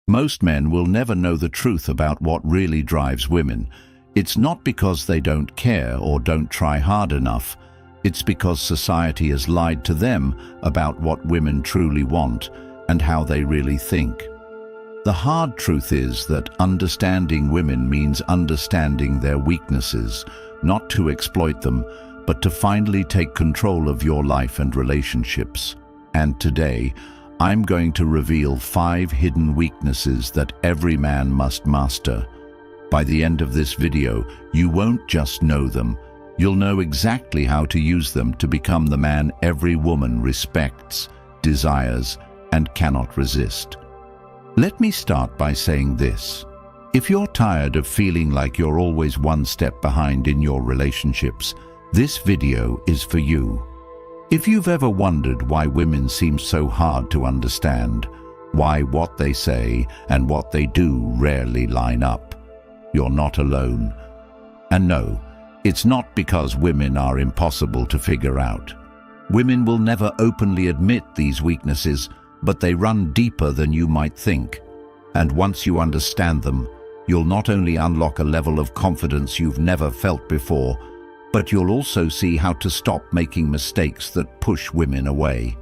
Most men will never know the truth about what really drives women. It's not because they don't care or don't try hard enough. It's because society has lied to them about what women truly want and how they really think. The hard truth is that understanding women means understanding their weaknesses, not to exploit them, but to finally take control of your life and relationships. And today, I'm going to reveal 5 hidden weaknesses that every man must master. By the end of this video, you won't just know them, you'll know exactly how to use them to become the man every woman respects, desires, and cannot resist. Let me start by saying this. If you're tired of feeling like you're always one step behind in your relationships, this video is for you. If you've ever wondered why women seem so hard to understand, why what they say and what they do rarely line up, you're not alone. And no, it's not because women are impossible to figure out. Women will never openly admit these weaknesses, but they run deeper than you might think. And once you understand them, you'll not only unlock a level of confidence you've never felt before, but you'll also see how to stop making mistakes that push women away.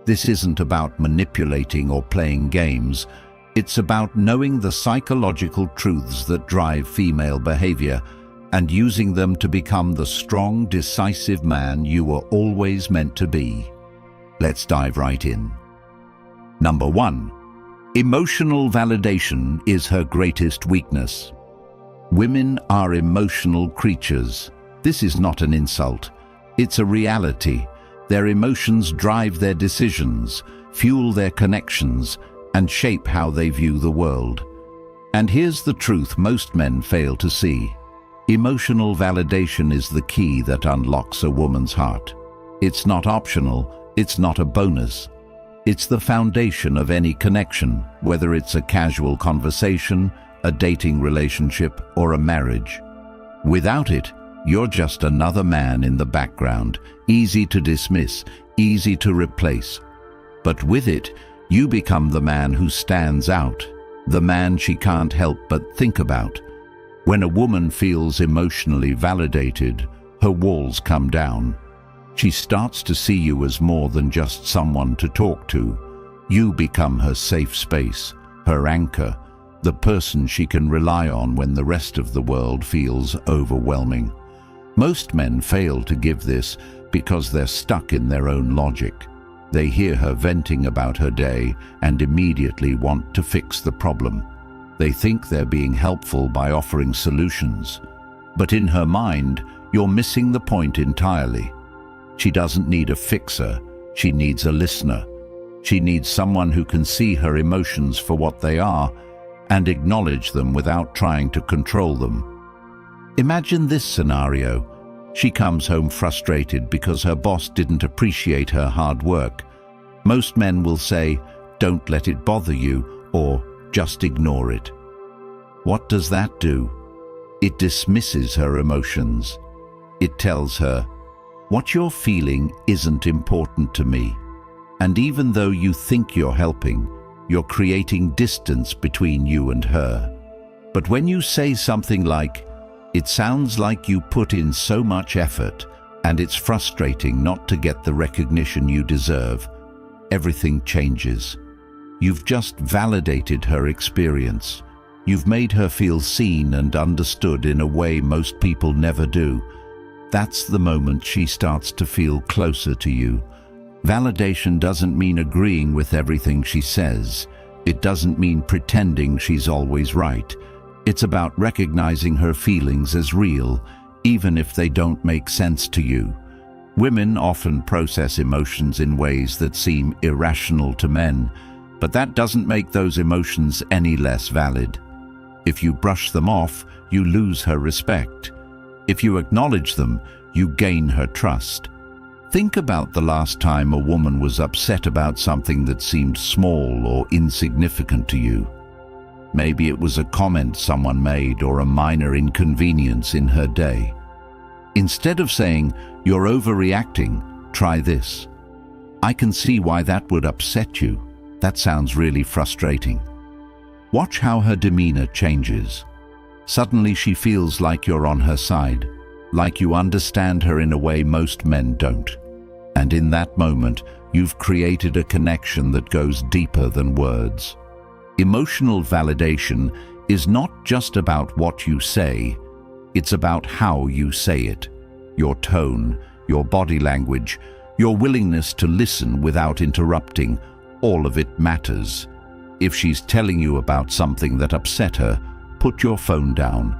This isn't about manipulating or playing games. It's about knowing the psychological truths that drive female behavior and using them to become the strong, decisive man you were always meant to be. Let's dive right in. Number 1. Emotional validation is her greatest weakness. Women are emotional creatures. This is not an insult. It's a reality. Their emotions drive their decisions, fuel their connections, and shape how they view the world. And here's the truth most men fail to see. Emotional validation is the key that unlocks a woman's heart. It's not optional. It's not a bonus. It's the foundation of any connection, whether it's a casual conversation, a dating relationship, or a marriage. Without it, you're just another man in the background, easy to dismiss, easy to replace. But with it, you become the man who stands out, the man she can't help but think about. When a woman feels emotionally validated, her walls come down. She starts to see you as more than just someone to talk to. You become her safe space, her anchor, the person she can rely on when the rest of the world feels overwhelming. Most men fail to give this because they're stuck in their own logic. They hear her venting about her day and immediately want to fix the problem. They think they're being helpful by offering solutions. But in her mind, you're missing the point entirely. She doesn't need a fixer, she needs a listener. She needs someone who can see her emotions for what they are and acknowledge them without trying to control them. Imagine this scenario. She comes home frustrated because her boss didn't appreciate her hard work. Most men will say, "Don't let it bother you," or "Just ignore it." What does that do? It dismisses her emotions. It tells her, "What you're feeling isn't important to me." And even though you think you're helping, you're creating distance between you and her. But when you say something like, "It sounds like you put in so much effort, and it's frustrating not to get the recognition you deserve," everything changes. You've just validated her experience. You've made her feel seen and understood in a way most people never do. That's the moment she starts to feel closer to you. Validation doesn't mean agreeing with everything she says. It doesn't mean pretending she's always right. It's about recognizing her feelings as real, even if they don't make sense to you. Women often process emotions in ways that seem irrational to men, but that doesn't make those emotions any less valid. If you brush them off, you lose her respect. If you acknowledge them, you gain her trust. Think about the last time a woman was upset about something that seemed small or insignificant to you. Maybe it was a comment someone made or a minor inconvenience in her day. Instead of saying, "You're overreacting, try this. I can see why that would upset you. That sounds really frustrating." Watch how her demeanor changes. Suddenly she feels like you're on her side, like you understand her in a way most men don't. And in that moment, you've created a connection that goes deeper than words. Emotional validation is not just about what you say, it's about how you say it. Your tone, your body language, your willingness to listen without interrupting, all of it matters. If she's telling you about something that upset her, put your phone down.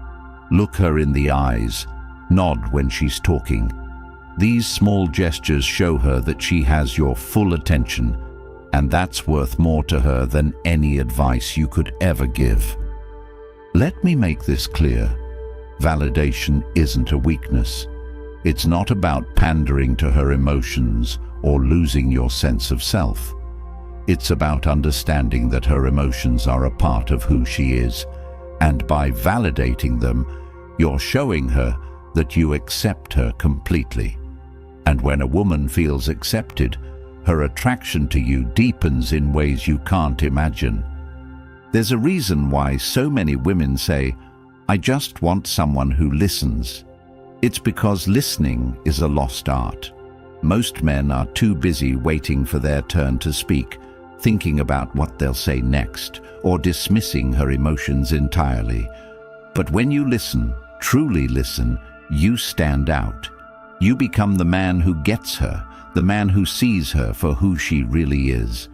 Look her in the eyes. Nod when she's talking. These small gestures show her that she has your full attention, and that's worth more to her than any advice you could ever give. Let me make this clear. Validation isn't a weakness. It's not about pandering to her emotions or losing your sense of self. It's about understanding that her emotions are a part of who she is, and by validating them, you're showing her that you accept her completely. And when a woman feels accepted, her attraction to you deepens in ways you can't imagine. There's a reason why so many women say, "I just want someone who listens." It's because listening is a lost art. Most men are too busy waiting for their turn to speak, thinking about what they'll say next, or dismissing her emotions entirely. But when you listen, truly listen, you stand out. You become the man who gets her, the man who sees her for who she really is.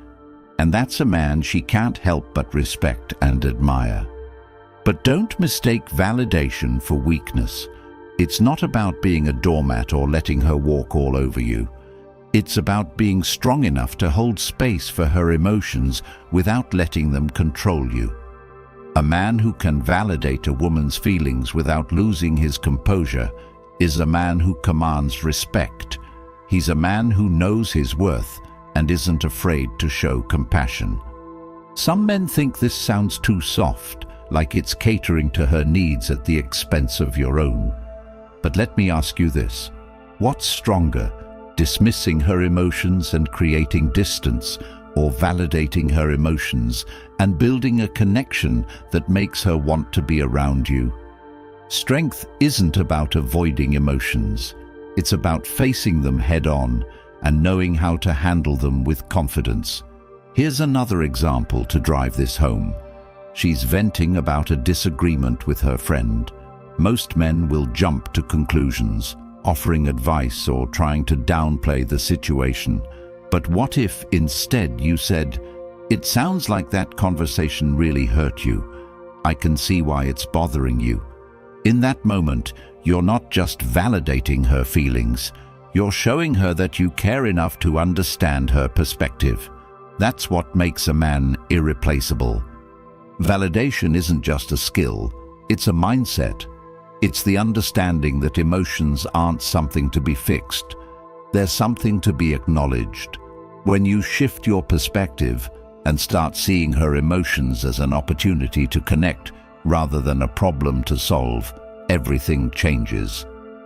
And that's a man she can't help but respect and admire. But don't mistake validation for weakness. It's not about being a doormat or letting her walk all over you. It's about being strong enough to hold space for her emotions without letting them control you. A man who can validate a woman's feelings without losing his composure is a man who commands respect. He's a man who knows his worth and isn't afraid to show compassion. Some men think this sounds too soft, like it's catering to her needs at the expense of your own. But let me ask you this: what's stronger, dismissing her emotions and creating distance, or validating her emotions and building a connection that makes her want to be around you? Strength isn't about avoiding emotions. It's about facing them head-on and knowing how to handle them with confidence. Here's another example to drive this home. She's venting about a disagreement with her friend. Most men will jump to conclusions, offering advice or trying to downplay the situation. But what if instead you said, "It sounds like that conversation really hurt you. I can see why it's bothering you." In that moment, you're not just validating her feelings, you're showing her that you care enough to understand her perspective. That's what makes a man irreplaceable. Validation isn't just a skill, it's a mindset. It's the understanding that emotions aren't something to be fixed. They're something to be acknowledged. When you shift your perspective and start seeing her emotions as an opportunity to connect rather than a problem to solve, everything changes.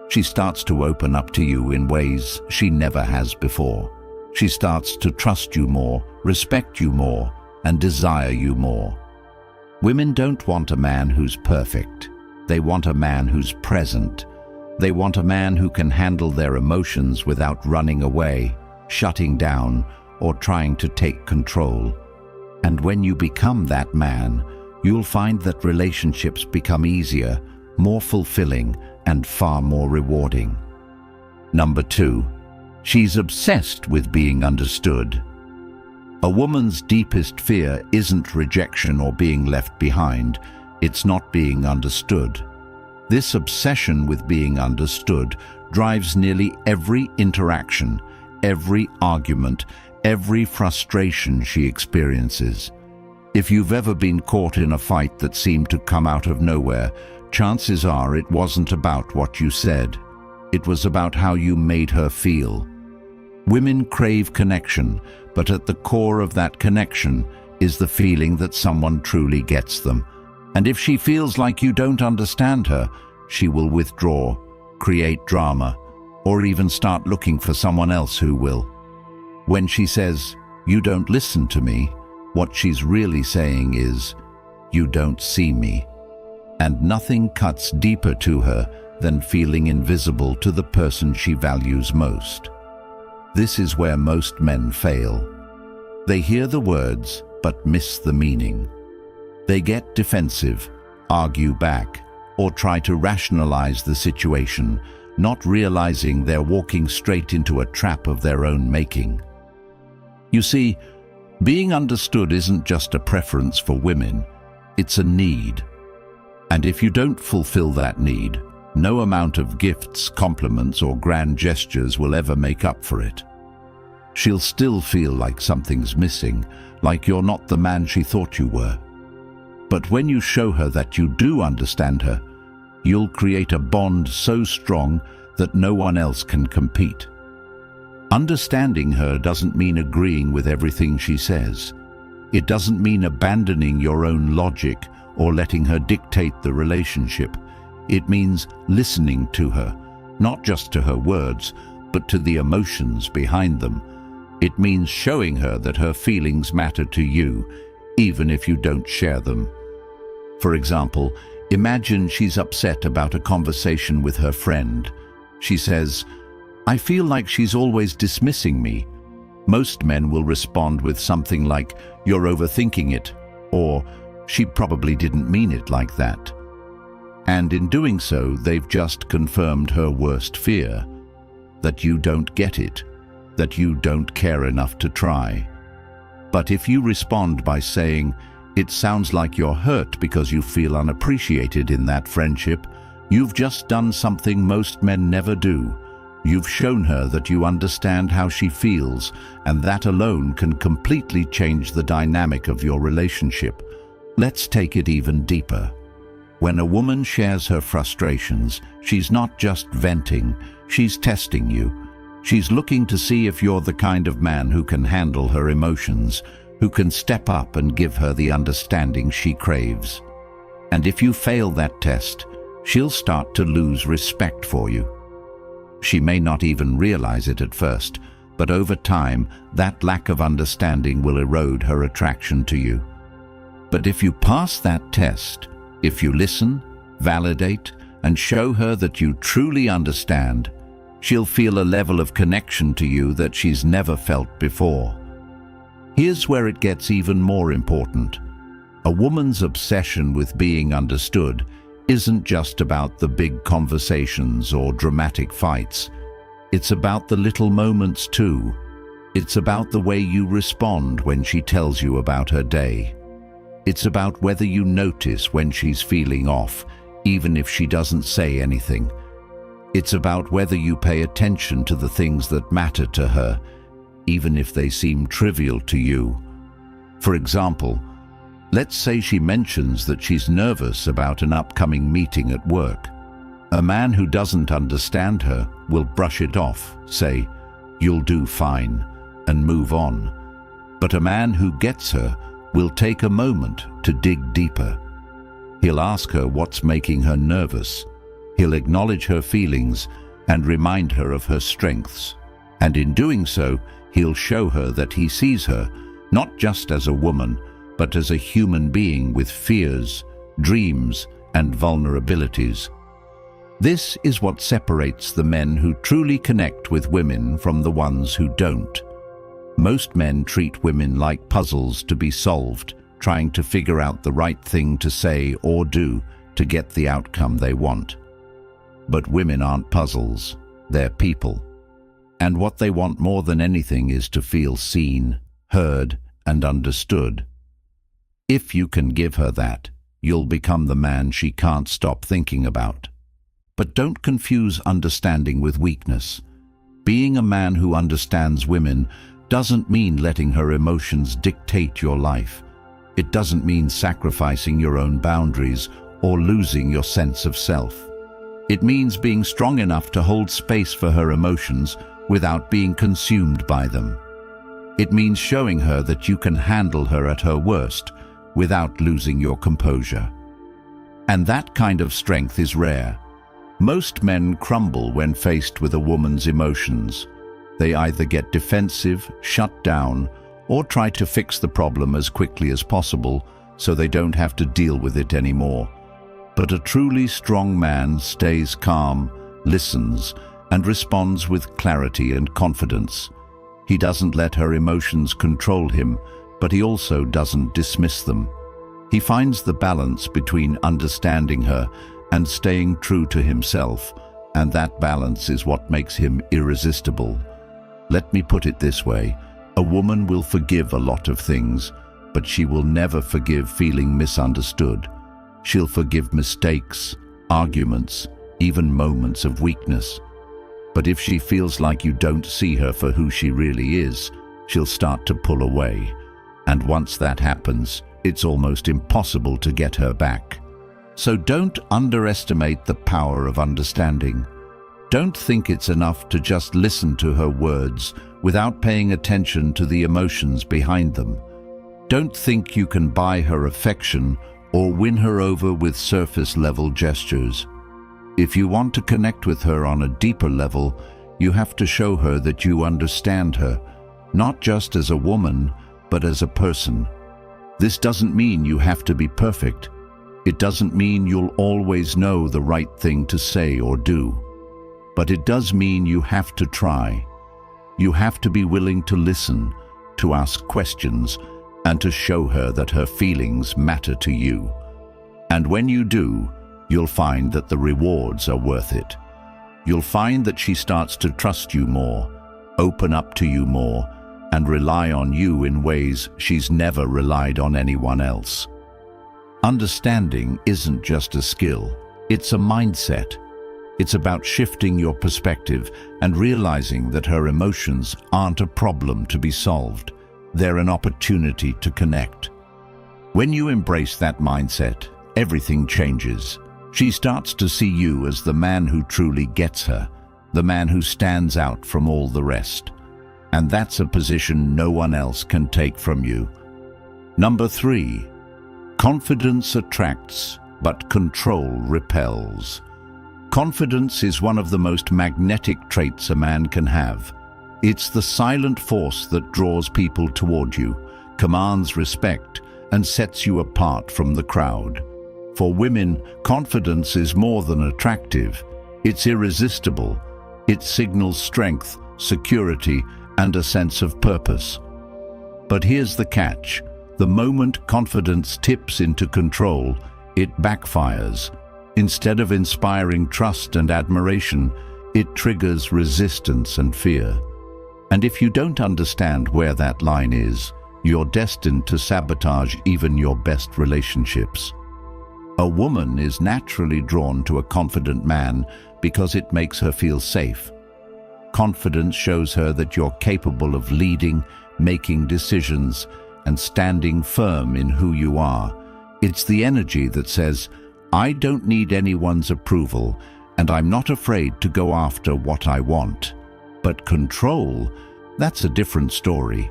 She starts to open up to you in ways she never has before. She starts to trust you more, respect you more, and desire you more. Women don't want a man who's perfect. They want a man who's present. They want a man who can handle their emotions without running away, shutting down, or trying to take control. And when you become that man, you'll find that relationships become easier, more fulfilling, and far more rewarding. Number 2, she's obsessed with being understood. A woman's deepest fear isn't rejection or being left behind, it's not being understood. This obsession with being understood drives nearly every interaction, every argument, every frustration she experiences. If you've ever been caught in a fight that seemed to come out of nowhere, chances are it wasn't about what you said. It was about how you made her feel. Women crave connection, but at the core of that connection is the feeling that someone truly gets them. And if she feels like you don't understand her, she will withdraw, create drama, or even start looking for someone else who will. When she says, "You don't listen to me," what she's really saying is, "You don't see me." And nothing cuts deeper to her than feeling invisible to the person she values most. This is where most men fail. They hear the words but miss the meaning. They get defensive, argue back, or try to rationalize the situation, not realizing they're walking straight into a trap of their own making. You see, being understood isn't just a preference for women, it's a need. And if you don't fulfill that need, no amount of gifts, compliments, or grand gestures will ever make up for it. She'll still feel like something's missing, like you're not the man she thought you were. But when you show her that you do understand her, you'll create a bond so strong that no one else can compete. Understanding her doesn't mean agreeing with everything she says. It doesn't mean abandoning your own logic or letting her dictate the relationship. It means listening to her, not just to her words, but to the emotions behind them. It means showing her that her feelings matter to you, even if you don't share them. For example, imagine she's upset about a conversation with her friend. She says, "I feel like she's always dismissing me." Most men will respond with something like, "You're overthinking it," or "She probably didn't mean it like that." And in doing so, they've just confirmed her worst fear, that you don't get it, that you don't care enough to try. But if you respond by saying, "It sounds like you're hurt because you feel unappreciated in that friendship," you've just done something most men never do. You've shown her that you understand how she feels, and that alone can completely change the dynamic of your relationship. Let's take it even deeper. When a woman shares her frustrations, she's not just venting, she's testing you. She's looking to see if you're the kind of man who can handle her emotions, who can step up and give her the understanding she craves. And if you fail that test, she'll start to lose respect for you. She may not even realize it at first, but over time, that lack of understanding will erode her attraction to you. But if you pass that test, if you listen, validate, and show her that you truly understand, she'll feel a level of connection to you that she's never felt before. Here's where it gets even more important. A woman's obsession with being understood isn't just about the big conversations or dramatic fights. It's about the little moments too. It's about the way you respond when she tells you about her day. It's about whether you notice when she's feeling off, even if she doesn't say anything. It's about whether you pay attention to the things that matter to her, even if they seem trivial to you. For example, let's say she mentions that she's nervous about an upcoming meeting at work. A man who doesn't understand her will brush it off, say, "You'll do fine," and move on. But a man who gets her will take a moment to dig deeper. He'll ask her what's making her nervous. He'll acknowledge her feelings and remind her of her strengths. And in doing so, he'll show her that he sees her not just as a woman, but as a human being with fears, dreams, and vulnerabilities. This is what separates the men who truly connect with women from the ones who don't. Most men treat women like puzzles to be solved, trying to figure out the right thing to say or do to get the outcome they want. But women aren't puzzles, they're people. And what they want more than anything is to feel seen, heard, and understood. If you can give her that, you'll become the man she can't stop thinking about. But don't confuse understanding with weakness. Being a man who understands women doesn't mean letting her emotions dictate your life. It doesn't mean sacrificing your own boundaries or losing your sense of self. It means being strong enough to hold space for her emotions without being consumed by them. It means showing her that you can handle her at her worst without losing your composure. And that kind of strength is rare. Most men crumble when faced with a woman's emotions. They either get defensive, shut down, or try to fix the problem as quickly as possible so they don't have to deal with it anymore. But a truly strong man stays calm, listens, and responds with clarity and confidence. He doesn't let her emotions control him, but he also doesn't dismiss them. He finds the balance between understanding her and staying true to himself, and that balance is what makes him irresistible. Let me put it this way: a woman will forgive a lot of things, but she will never forgive feeling misunderstood. She'll forgive mistakes, arguments, even moments of weakness. But if she feels like you don't see her for who she really is, she'll start to pull away. And once that happens, it's almost impossible to get her back. So don't underestimate the power of understanding. Don't think it's enough to just listen to her words without paying attention to the emotions behind them. Don't think you can buy her affection or win her over with surface-level gestures. If you want to connect with her on a deeper level, you have to show her that you understand her, not just as a woman, but as a person. This doesn't mean you have to be perfect. It doesn't mean you'll always know the right thing to say or do. But it does mean you have to try. You have to be willing to listen, to ask questions, and to show her that her feelings matter to you. And when you do, you'll find that the rewards are worth it. You'll find that she starts to trust you more, open up to you more, and rely on you in ways she's never relied on anyone else. Understanding isn't just a skill, it's a mindset. It's about shifting your perspective and realizing that her emotions aren't a problem to be solved. They're an opportunity to connect. When you embrace that mindset, everything changes. She starts to see you as the man who truly gets her, the man who stands out from all the rest. And that's a position no one else can take from you. Number 3, confidence attracts, but control repels. Confidence is one of the most magnetic traits a man can have. It's the silent force that draws people toward you, commands respect, and sets you apart from the crowd. For women, confidence is more than attractive. It's irresistible. It signals strength, security, and a sense of purpose. But here's the catch. The moment confidence tips into control, it backfires. Instead of inspiring trust and admiration, it triggers resistance and fear. And if you don't understand where that line is, you're destined to sabotage even your best relationships. A woman is naturally drawn to a confident man because it makes her feel safe. Confidence shows her that you're capable of leading, making decisions, and standing firm in who you are. It's the energy that says, I don't need anyone's approval, and I'm not afraid to go after what I want. But control, that's a different story.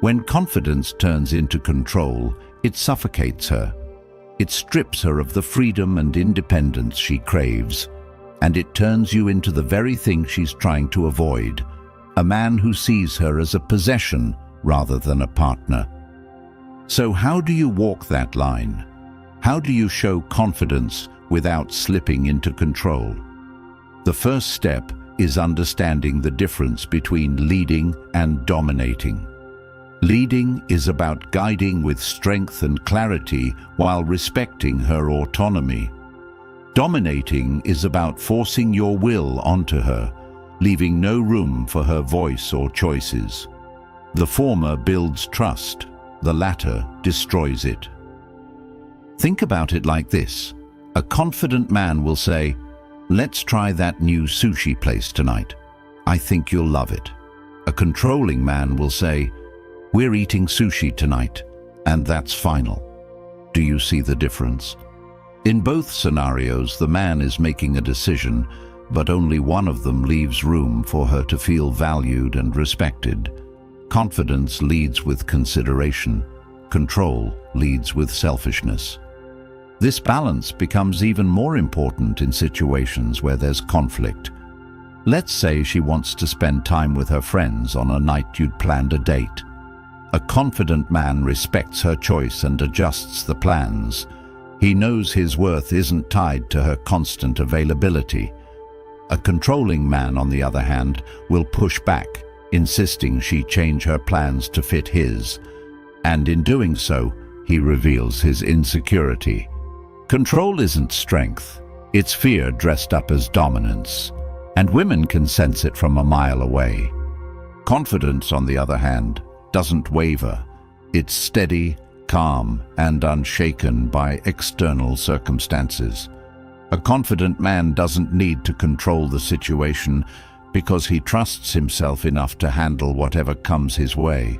When confidence turns into control, it suffocates her. It strips her of the freedom and independence she craves, and it turns you into the very thing she's trying to avoid, a man who sees her as a possession rather than a partner. So how do you walk that line? How do you show confidence without slipping into control? The first step is understanding the difference between leading and dominating. Leading is about guiding with strength and clarity while respecting her autonomy. Dominating is about forcing your will onto her, leaving no room for her voice or choices. The former builds trust, the latter destroys it. Think about it like this. A confident man will say, let's try that new sushi place tonight. I think you'll love it. A controlling man will say, we're eating sushi tonight, and that's final. Do you see the difference? In both scenarios, the man is making a decision, but only one of them leaves room for her to feel valued and respected. Confidence leads with consideration. Control leads with selfishness. This balance becomes even more important in situations where there's conflict. Let's say she wants to spend time with her friends on a night you'd planned a date. A confident man respects her choice and adjusts the plans. He knows his worth isn't tied to her constant availability. A controlling man, on the other hand, will push back, insisting she change her plans to fit his. And in doing so, he reveals his insecurity. Control isn't strength. It's fear dressed up as dominance. And women can sense it from a mile away. Confidence, on the other hand, doesn't waver. It's steady, calm, and unshaken by external circumstances. A confident man doesn't need to control the situation because he trusts himself enough to handle whatever comes his way.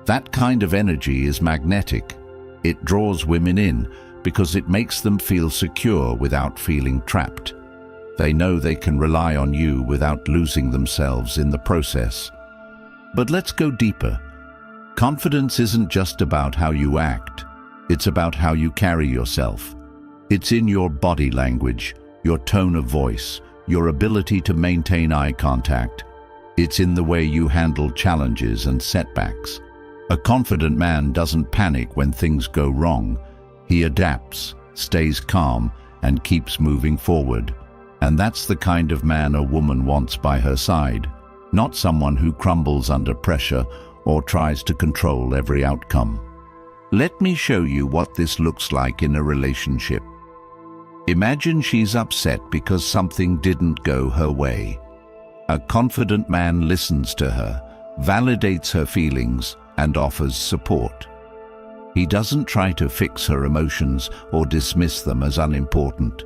That kind of energy is magnetic. It draws women in because it makes them feel secure without feeling trapped. They know they can rely on you without losing themselves in the process. But let's go deeper. Confidence isn't just about how you act. It's about how you carry yourself. It's in your body language, your tone of voice, your ability to maintain eye contact. It's in the way you handle challenges and setbacks. A confident man doesn't panic when things go wrong. He adapts, stays calm, and keeps moving forward. And that's the kind of man a woman wants by her side, not someone who crumbles under pressure or tries to control every outcome. Let me show you what this looks like in a relationship. Imagine she's upset because something didn't go her way. A confident man listens to her, validates her feelings, and offers support. He doesn't try to fix her emotions or dismiss them as unimportant.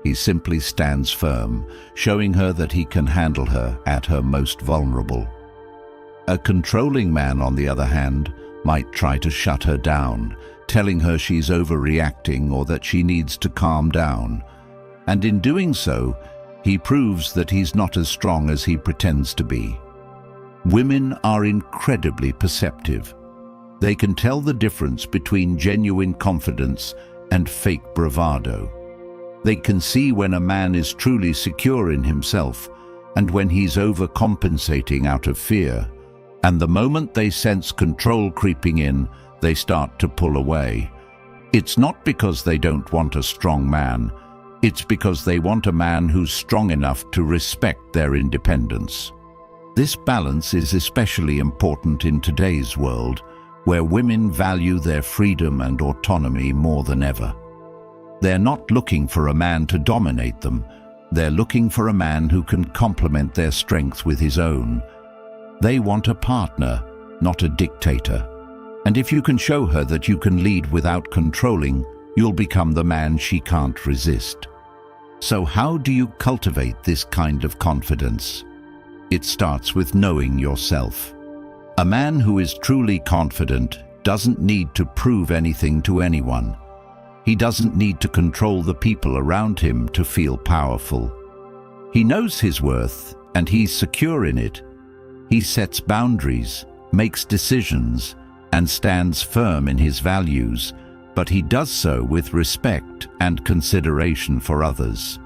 He simply stands firm, showing her that he can handle her at her most vulnerable. A controlling man, on the other hand, might try to shut her down, telling her she's overreacting or that she needs to calm down. And in doing so, he proves that he's not as strong as he pretends to be. Women are incredibly perceptive. They can tell the difference between genuine confidence and fake bravado. They can see when a man is truly secure in himself and when he's overcompensating out of fear. And the moment they sense control creeping in, they start to pull away. It's not because they don't want a strong man. It's because they want a man who's strong enough to respect their independence. This balance is especially important in today's world, where women value their freedom and autonomy more than ever. They're not looking for a man to dominate them. They're looking for a man who can complement their strength with his own. They want a partner, not a dictator. And if you can show her that you can lead without controlling, you'll become the man she can't resist. So how do you cultivate this kind of confidence? It starts with knowing yourself. A man who is truly confident doesn't need to prove anything to anyone. He doesn't need to control the people around him to feel powerful. He knows his worth, and he's secure in it. He sets boundaries, makes decisions, and stands firm in his values, but he does so with respect and consideration for others.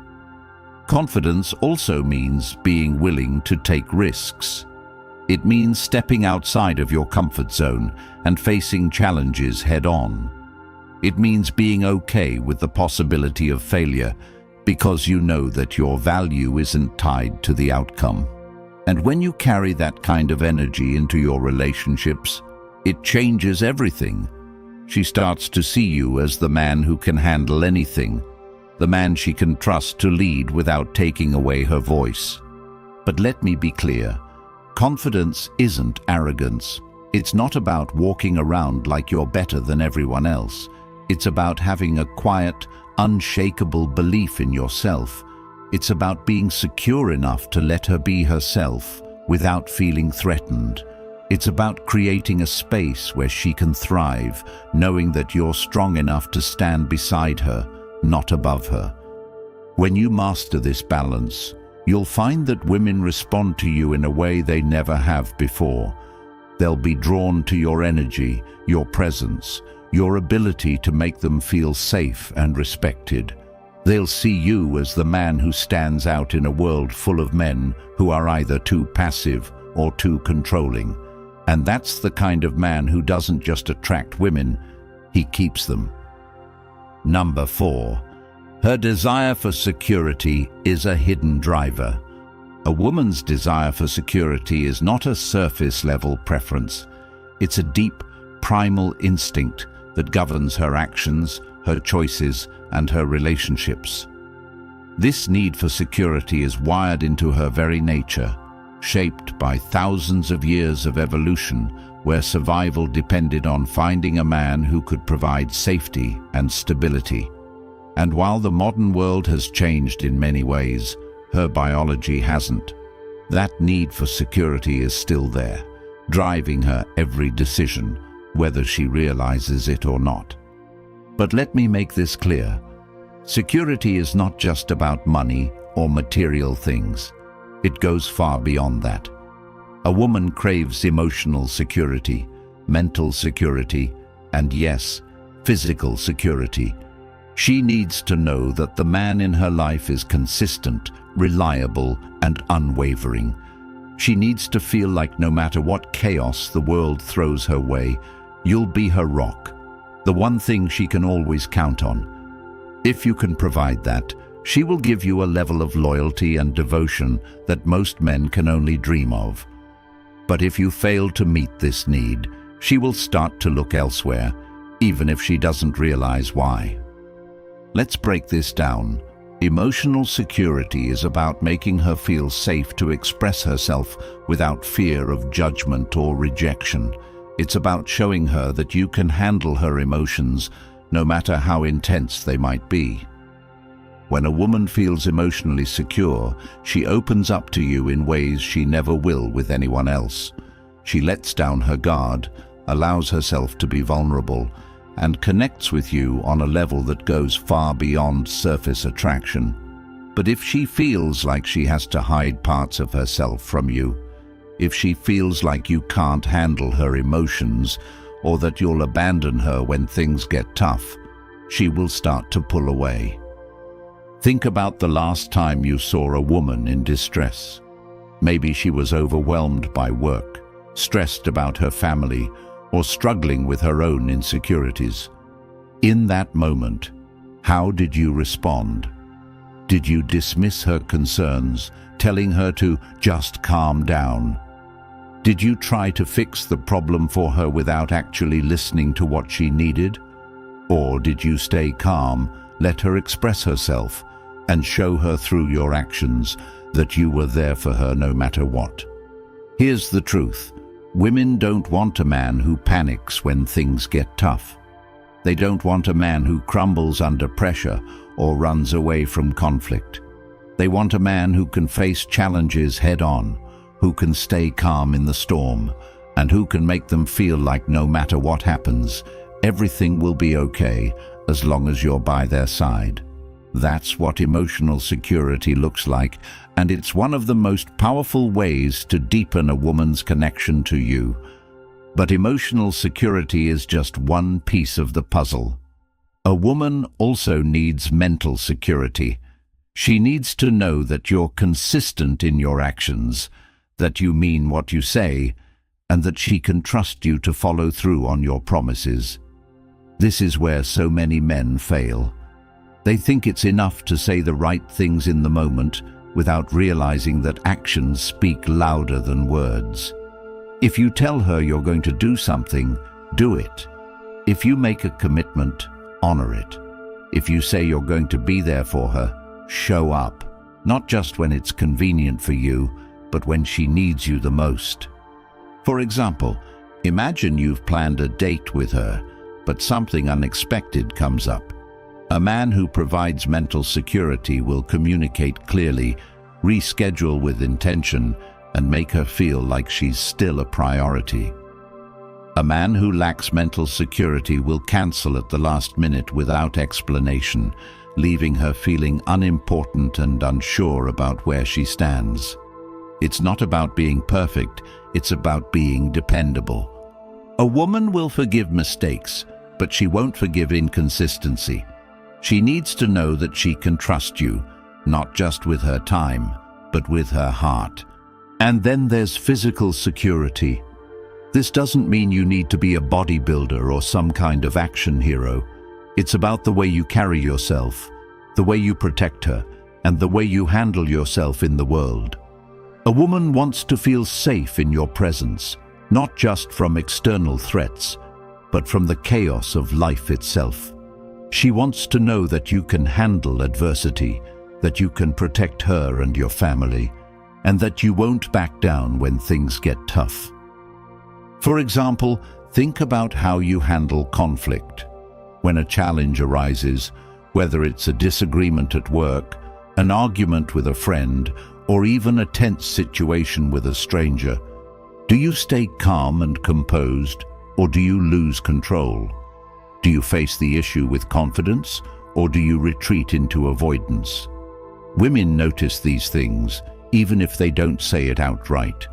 Confidence also means being willing to take risks. It means stepping outside of your comfort zone and facing challenges head-on. It means being okay with the possibility of failure because you know that your value isn't tied to the outcome. And when you carry that kind of energy into your relationships, it changes everything. She starts to see you as the man who can handle anything, the man she can trust to lead without taking away her voice. But let me be clear, confidence isn't arrogance. It's not about walking around like you're better than everyone else. It's about having a quiet, unshakable belief in yourself. It's about being secure enough to let her be herself without feeling threatened. It's about creating a space where she can thrive, knowing that you're strong enough to stand beside her, not above her. When you master this balance, you'll find that women respond to you in a way they never have before. They'll be drawn to your energy, your presence, your ability to make them feel safe and respected. They'll see you as the man who stands out in a world full of men who are either too passive or too controlling. And that's the kind of man who doesn't just attract women, he keeps them. Number 4. Her desire for security is a hidden driver. A woman's desire for security is not a surface-level preference. It's a deep, primal instinct that governs her actions, her choices, and her relationships. This need for security is wired into her very nature, shaped by thousands of years of evolution where survival depended on finding a man who could provide safety and stability. And while the modern world has changed in many ways, her biology hasn't. That need for security is still there, driving her every decision, whether she realizes it or not. But let me make this clear. Security is not just about money or material things. It goes far beyond that. A woman craves emotional security, mental security, and yes, physical security. She needs to know that the man in her life is consistent, reliable, and unwavering. She needs to feel like no matter what chaos the world throws her way, you'll be her rock, the one thing she can always count on. If you can provide that, she will give you a level of loyalty and devotion that most men can only dream of. But if you fail to meet this need, she will start to look elsewhere, even if she doesn't realize why. Let's break this down. Emotional security is about making her feel safe to express herself without fear of judgment or rejection. It's about showing her that you can handle her emotions, no matter how intense they might be. When a woman feels emotionally secure, she opens up to you in ways she never will with anyone else. She lets down her guard, allows herself to be vulnerable, and connects with you on a level that goes far beyond surface attraction. But if she feels like she has to hide parts of herself from you, if she feels like you can't handle her emotions, or that you'll abandon her when things get tough, she will start to pull away. Think about the last time you saw a woman in distress. Maybe she was overwhelmed by work, stressed about her family, or struggling with her own insecurities. In that moment, how did you respond? Did you dismiss her concerns, telling her to just calm down? Did you try to fix the problem for her without actually listening to what she needed? Or did you stay calm, let her express herself, and show her through your actions that you were there for her no matter what? Here's the truth. Women don't want a man who panics when things get tough. They don't want a man who crumbles under pressure or runs away from conflict. They want a man who can face challenges head-on, who can stay calm in the storm, and who can make them feel like no matter what happens, everything will be okay as long as you're by their side. That's what emotional security looks like, and it's one of the most powerful ways to deepen a woman's connection to you. But emotional security is just one piece of the puzzle. A woman also needs mental security. She needs to know that you're consistent in your actions, that you mean what you say, and that she can trust you to follow through on your promises. This is where so many men fail. They think it's enough to say the right things in the moment without realizing that actions speak louder than words. If you tell her you're going to do something, do it. If you make a commitment, honor it. If you say you're going to be there for her, show up. Not just when it's convenient for you, but when she needs you the most. For example, imagine you've planned a date with her, but something unexpected comes up. A man who provides mental security will communicate clearly, reschedule with intention, and make her feel like she's still a priority. A man who lacks mental security will cancel at the last minute without explanation, leaving her feeling unimportant and unsure about where she stands. It's not about being perfect, it's about being dependable. A woman will forgive mistakes, but she won't forgive inconsistency. She needs to know that she can trust you, not just with her time, but with her heart. And then there's physical security. This doesn't mean you need to be a bodybuilder or some kind of action hero. It's about the way you carry yourself, the way you protect her, and the way you handle yourself in the world. A woman wants to feel safe in your presence, not just from external threats, but from the chaos of life itself. She wants to know that you can handle adversity, that you can protect her and your family, and that you won't back down when things get tough. For example, think about how you handle conflict. When a challenge arises, whether it's a disagreement at work, an argument with a friend, or even a tense situation with a stranger, do you stay calm and composed, or do you lose control? Do you face the issue with confidence, or do you retreat into avoidance? Women notice these things, even if they don't say it outright.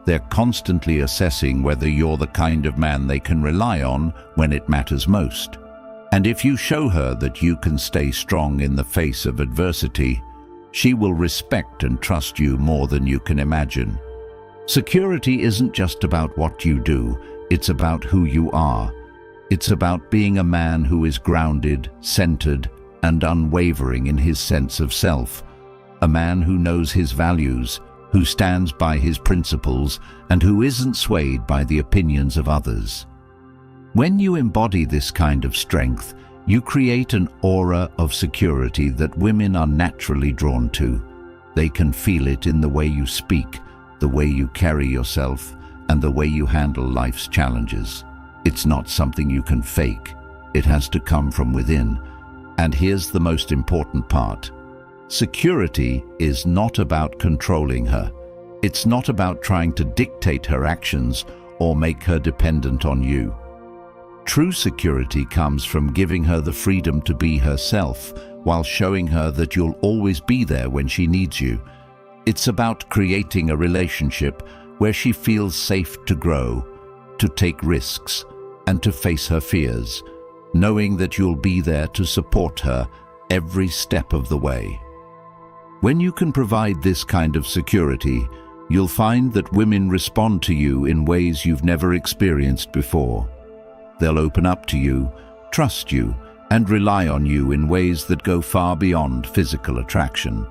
They're constantly assessing whether you're the kind of man they can rely on when it matters most. And if you show her that you can stay strong in the face of adversity, she will respect and trust you more than you can imagine. Security isn't just about what you do, it's about who you are. It's about being a man who is grounded, centered, and unwavering in his sense of self. A man who knows his values, who stands by his principles, and who isn't swayed by the opinions of others. When you embody this kind of strength, you create an aura of security that women are naturally drawn to. They can feel it in the way you speak, the way you carry yourself, and the way you handle life's challenges. It's not something you can fake. It has to come from within. And here's the most important part. Security is not about controlling her. It's not about trying to dictate her actions or make her dependent on you. True security comes from giving her the freedom to be herself while showing her that you'll always be there when she needs you. It's about creating a relationship where she feels safe to grow, to take risks, and to face her fears, knowing that you'll be there to support her every step of the way. When you can provide this kind of security, you'll find that women respond to you in ways you've never experienced before. They'll open up to you, trust you, and rely on you in ways that go far beyond physical attraction.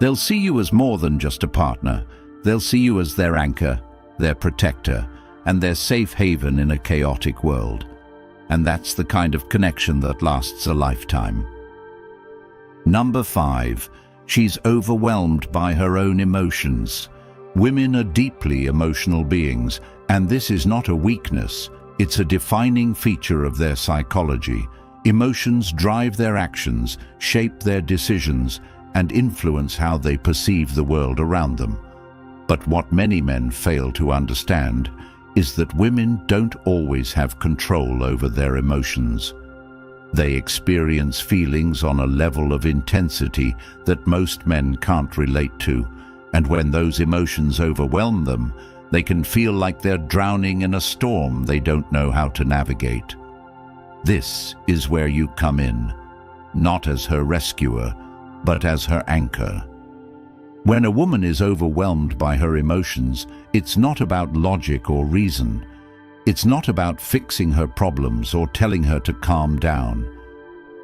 They'll see you as more than just a partner. They'll see you as their anchor, their protector, and their safe haven in a chaotic world. And that's the kind of connection that lasts a lifetime. Number 5. She's overwhelmed by her own emotions. Women are deeply emotional beings, and this is not a weakness. It's a defining feature of their psychology. Emotions drive their actions, shape their decisions, and influence how they perceive the world around them. But what many men fail to understand is that women don't always have control over their emotions. They experience feelings on a level of intensity that most men can't relate to, and when those emotions overwhelm them, they can feel like they're drowning in a storm they don't know how to navigate. This is where you come in, not as her rescuer, but as her anchor. When a woman is overwhelmed by her emotions, it's not about logic or reason. It's not about fixing her problems or telling her to calm down.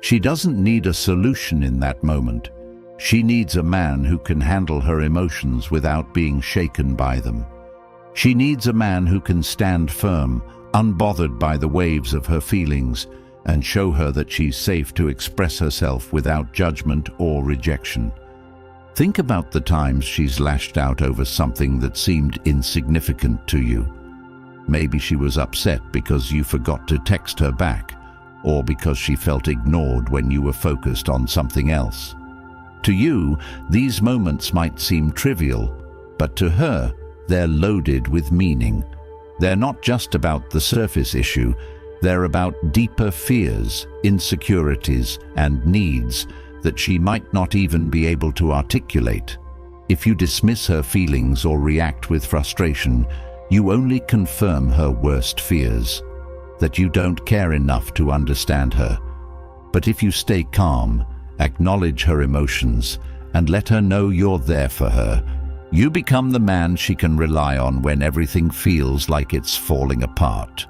She doesn't need a solution in that moment. She needs a man who can handle her emotions without being shaken by them. She needs a man who can stand firm, unbothered by the waves of her feelings, and show her that she's safe to express herself without judgment or rejection. Think about the times she's lashed out over something that seemed insignificant to you. Maybe she was upset because you forgot to text her back, or because she felt ignored when you were focused on something else. To you, these moments might seem trivial, but to her, they're loaded with meaning. They're not just about the surface issue, they're about deeper fears, insecurities, and needs that she might not even be able to articulate. If you dismiss her feelings or react with frustration, you only confirm her worst fears, that you don't care enough to understand her. But if you stay calm, acknowledge her emotions, and let her know you're there for her, You become the man she can rely on when everything feels like it's falling apart.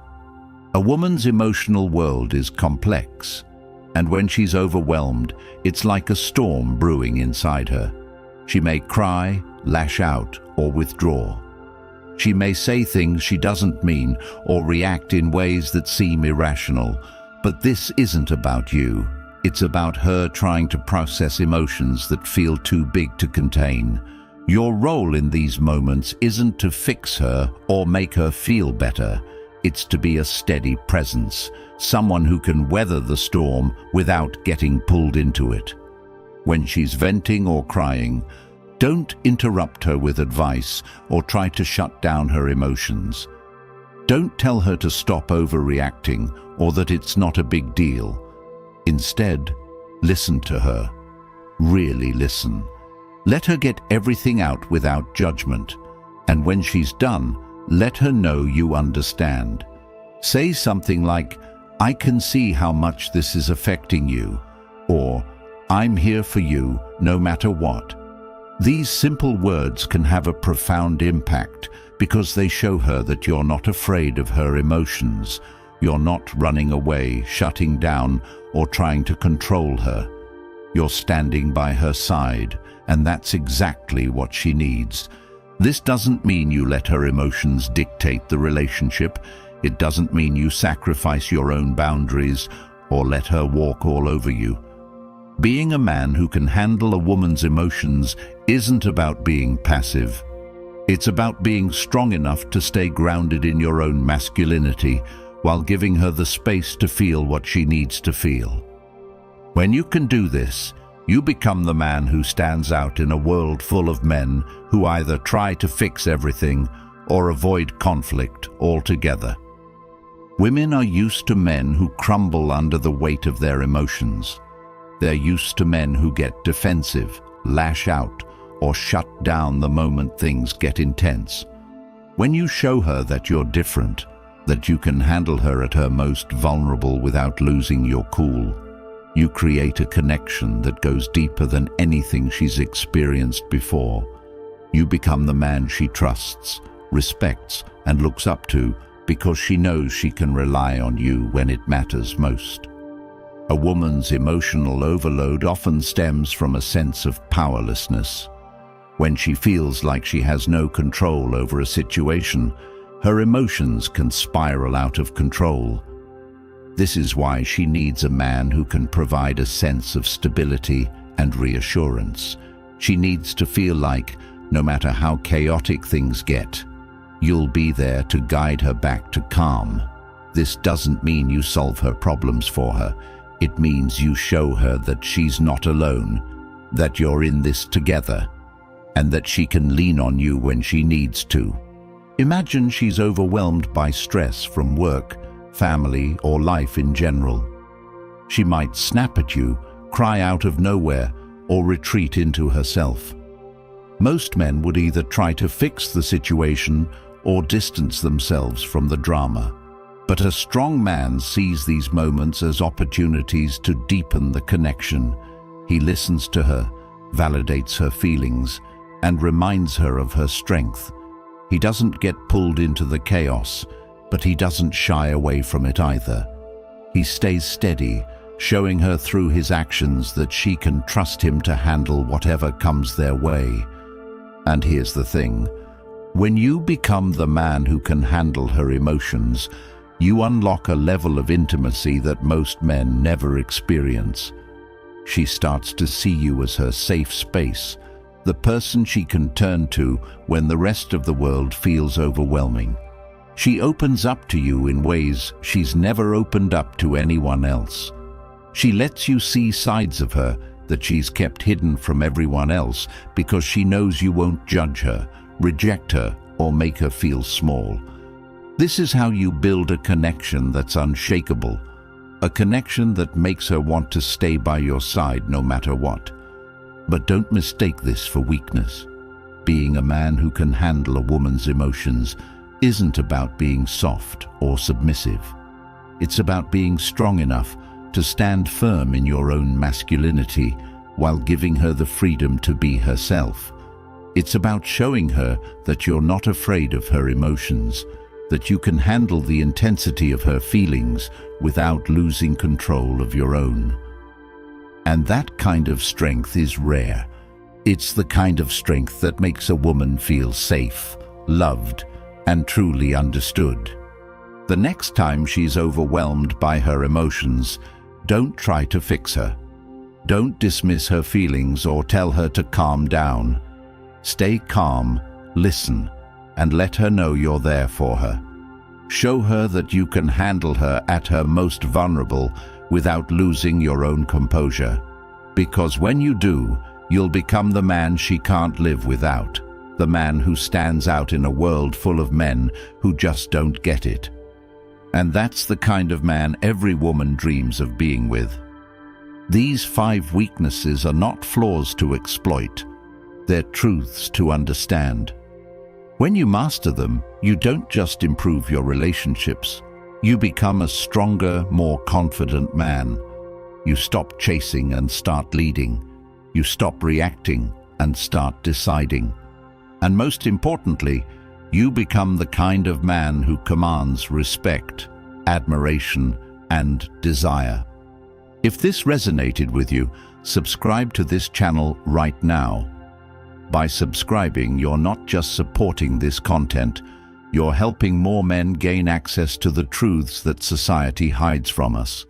A woman's emotional world is complex, and when she's overwhelmed, it's like a storm brewing inside her. She may cry, lash out, or withdraw. She may say things she doesn't mean or react in ways that seem irrational, but this isn't about you. It's about her trying to process emotions that feel too big to contain. Your role in these moments isn't to fix her or make her feel better. It's to be a steady presence, someone who can weather the storm without getting pulled into it. When she's venting or crying, don't interrupt her with advice or try to shut down her emotions. Don't tell her to stop overreacting or that it's not a big deal. Instead, listen to her. Really listen. Let her get everything out without judgment. And when she's done, let her know you understand. Say something like, "I can see how much this is affecting you," or "I'm here for you no matter what." These simple words can have a profound impact because they show her that you're not afraid of her emotions. You're not running away, shutting down, or trying to control her. You're standing by her side, and that's exactly what she needs. This doesn't mean you let her emotions dictate the relationship. It doesn't mean you sacrifice your own boundaries or let her walk all over you. Being a man who can handle a woman's emotions isn't about being passive. It's about being strong enough to stay grounded in your own masculinity while giving her the space to feel what she needs to feel. When you can do this, you become the man who stands out in a world full of men who either try to fix everything or avoid conflict altogether. Women are used to men who crumble under the weight of their emotions. They're used to men who get defensive, lash out, or shut down the moment things get intense. When you show her that you're different, that you can handle her at her most vulnerable without losing your cool, you create a connection that goes deeper than anything she's experienced before. You become the man she trusts, respects, and looks up to because she knows she can rely on you when it matters most. A woman's emotional overload often stems from a sense of powerlessness. When she feels like she has no control over a situation, her emotions can spiral out of control. This is why she needs a man who can provide a sense of stability and reassurance. She needs to feel like, no matter how chaotic things get, you'll be there to guide her back to calm. This doesn't mean you solve her problems for her. It means you show her that she's not alone, that you're in this together, and that she can lean on you when she needs to. Imagine she's overwhelmed by stress from work, family, or life in general. She might snap at you, cry out of nowhere, or retreat into herself. Most men would either try to fix the situation or distance themselves from the drama. But a strong man sees these moments as opportunities to deepen the connection. He listens to her, validates her feelings, and reminds her of her strength. He doesn't get pulled into the chaos, but he doesn't shy away from it either. He stays steady, showing her through his actions that she can trust him to handle whatever comes their way. And here's the thing. When you become the man who can handle her emotions, you unlock a level of intimacy that most men never experience. She starts to see you as her safe space, the person she can turn to when the rest of the world feels overwhelming. She opens up to you in ways she's never opened up to anyone else. She lets you see sides of her that she's kept hidden from everyone else because she knows you won't judge her, reject her, or make her feel small. This is how you build a connection that's unshakable, a connection that makes her want to stay by your side no matter what. But don't mistake this for weakness. Being a man who can handle a woman's emotions isn't about being soft or submissive. It's about being strong enough to stand firm in your own masculinity while giving her the freedom to be herself. It's about showing her that you're not afraid of her emotions, that you can handle the intensity of her feelings without losing control of your own. And that kind of strength is rare. It's the kind of strength that makes a woman feel safe, loved, and truly understood. The next time she's overwhelmed by her emotions, don't try to fix her. Don't dismiss her feelings or tell her to calm down. Stay calm, listen, and let her know you're there for her. Show her that you can handle her at her most vulnerable without losing your own composure. Because when you do, you'll become the man she can't live without, the man who stands out in a world full of men who just don't get it. And that's the kind of man every woman dreams of being with. These 5 weaknesses are not flaws to exploit. They're truths to understand. When you master them, you don't just improve your relationships. You become a stronger, more confident man. You stop chasing and start leading. You stop reacting and start deciding. And most importantly, you become the kind of man who commands respect, admiration, and desire. If this resonated with you, subscribe to this channel right now. By subscribing, you're not just supporting this content, you're helping more men gain access to the truths that society hides from us.